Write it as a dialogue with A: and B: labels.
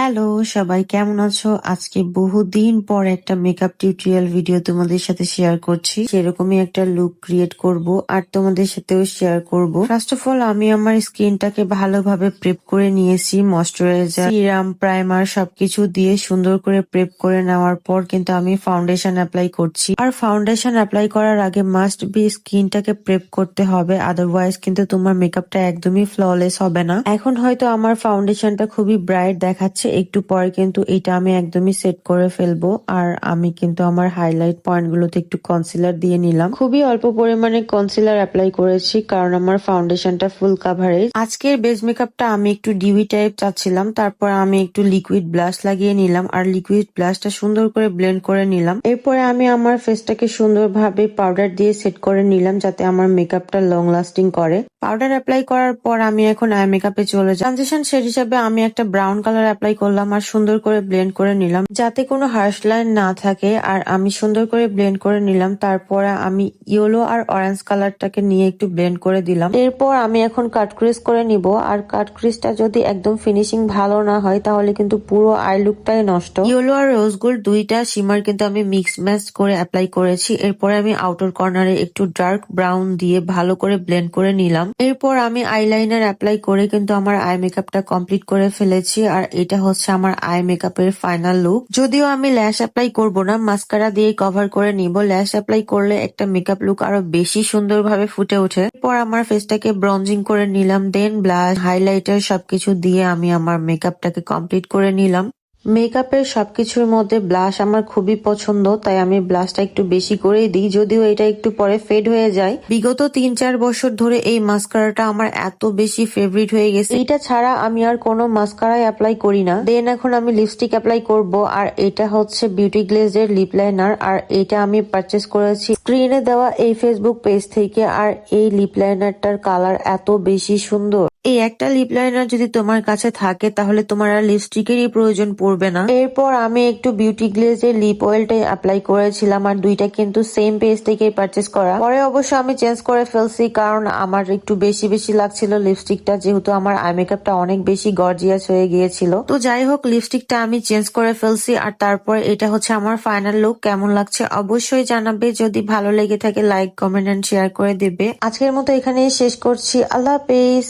A: Hello সবাই, কেমন আছো? আজকে বহুদিন পর একটা মেকআপ টিউটোরিয়াল ভিডিও তোমাদের সাথে শেয়ার করছি। সেরকমই একটা লুক ক্রিয়েট করব আর তোমাদের সাথেও শেয়ার করব। ফার্স্ট অফ অল আমি আমার স্কিনটাকে ভালোভাবে প্রেপ করে নিয়েছি। ময়শ্চারাইজার, সিরাম, প্রাইমার সবকিছু দিয়ে সুন্দর করে প্রেপ করে নেওয়ার পর কিন্তু আমি ফাউন্ডেশন অ্যাপ্লাই করছি। আর ফাউন্ডেশন অ্যাপ্লাই করার আগে মাস্ট বি স্কিনটাকে প্রেপ করতে হবে, আদারওয়াইজ কিন্তু তোমার মেকআপটা একদমই ফ্ললেস হবে না। এখন হয়তো আমার ফাউন্ডেশনটা খুবই ব্রাইট দেখাচ্ছে, একটু পরে কিন্তু এটা আমি একদমই সেট করে ফেলবো। আর আমি কিন্তু আমার হাইলাইট পয়েন্ট গুলোতে একটু কনসিলার দিয়ে নিলাম। খুবই অল্প পরিমাণে কনসিলার অ্যাপ্লাই করেছি কারণ আমার ফাউন্ডেশনটা ফুল কাভারেজ। আজকের বেস মেকআপটা আমি একটু ডিউই টাইপ চাচ্ছিলাম, তারপর আমি একটু লিকুইড ব্লাশ লাগিয়ে নিলাম আর লিকুইড ব্লাশটা সুন্দর করে ব্লেন্ড করে নিলাম। এরপরে আমি আমার ফেসটাকে সুন্দরভাবে পাউডার দিয়ে সেট করে নিলাম যাতে আমার মেকআপটা লং লাস্টিং করে। পাউডার অ্যাপ্লাই করার পর আমি এখন আই মেকআপে চলে যাই। ট্রানজিশন শেড হিসাবে আমি একটা ব্রাউন কালার অ্যাপ্লাই করলাম আর সুন্দর করে ব্লেন্ড করে নিলাম যাতে কোনো হার্শ লাইন না থাকে। আর আমি সুন্দর করে ব্লেন্ড করে নিলাম। তারপরে আমি ইয়েলো আর অরেঞ্জ কালারটাকে নিয়ে একটু ব্লেন্ড করে দিলাম। এরপর আমি এখন কাট ক্রিজ করে নিব। আর কাট ক্রিজটা যদি একদম ফিনিশিং ভালো না হয় তাহলে কিন্তু পুরো আই লুকটাই নষ্ট। ইয়েলো আর রোজ গোল্ড দুইটা শিমার কিন্তু আমি মিক্স ম্যাচ করে অ্যাপ্লাই করেছি। এরপরে আমি আউটার কর্নারে একটু ডার্ক ব্রাউন দিয়ে ভালো করে ব্লেন্ড করে নিলাম। এরপর আমি আইলাইনার অ্যাপ্লাই করে কিন্তু আমার আই মেকআপটা কমপ্লিট করে ফেলেছি। আর এটা হচ্ছে আমার আই মেকআপের ফাইনাল লুক। যদিও আমি ল্যাশ অ্যাপ্লাই করব না, মাস্কারা দিয়ে কভার করে নিব। ল্যাশ অ্যাপ্লাই করলে একটা মেকআপ লুক আরো বেশি সুন্দরভাবে ফুটে ওঠে। এরপর আমার ফেসটাকে ব্রঞ্জিং করে নিলাম, দেন ব্লাশ, হাইলাইটার সবকিছু দিয়ে আমি আমার মেকআপটাকে কমপ্লিট করে নিলাম। মেকআপের সবকিছুর মধ্যে ব্লাশ আমার খুবই পছন্দ, তাই আমি ব্লাশটা একটু বেশি করেই দিই, যদিও এটা একটু পরে ফেড হয়ে যায়। বিগত 3-4 বছর ধরে এই মাস্কারাটা আমার এত বেশি ফেভারিট হয়ে গেছে, এটা ছাড়া আমি আর কোনো মাস্কারাই অ্যাপ্লাই করি না। দেন এখন আমি লিপস্টিক অ্যাপ্লাই করব। আর এটা হচ্ছে বিউটি গ্লেজের লিপ লাইনার। আর এটা আমি পারচেস করেছি স্ক্রিনে দেওয়া এই ফেসবুক পেজ থেকে। আর এই লিপ লাইনারটার কালার এত বেশি সুন্দর। এই একটা লিপ লাইনার যদি তোমার কাছে থাকে তাহলে তোমার আর লিপস্টিকেরই প্রয়োজন পড়বে না। এরপর আমি একটু বিউটি গ্লেজের লিপ অয়েলটাই অ্যাপ্লাই করেছিলাম। আর দুইটা কিন্তু সেম পেজ থেকেই পারচেস করা। পরে অবশ্য আমি চেঞ্জ করে ফেলছি কারণ আমার একটু বেশি বেশি লাগছিল লিপস্টিকটা, যেহেতু আমার আই মেকআপটা অনেক বেশি গর্জিয়াস হয়ে গিয়েছিল। তো যাই হোক, লিপস্টিকটা আমি চেঞ্জ করে ফেলছি। আর তারপর এটা হচ্ছে আমার ফাইনাল লুক। কেমন লাগছে অবশ্যই জানাবে। যদি ভালো লেগে থাকে লাইক, কমেন্ট এন্ড শেয়ার করে দিবে। আজকের মতো এখানেই শেষ করছি। আল্লাহ হাফেজ।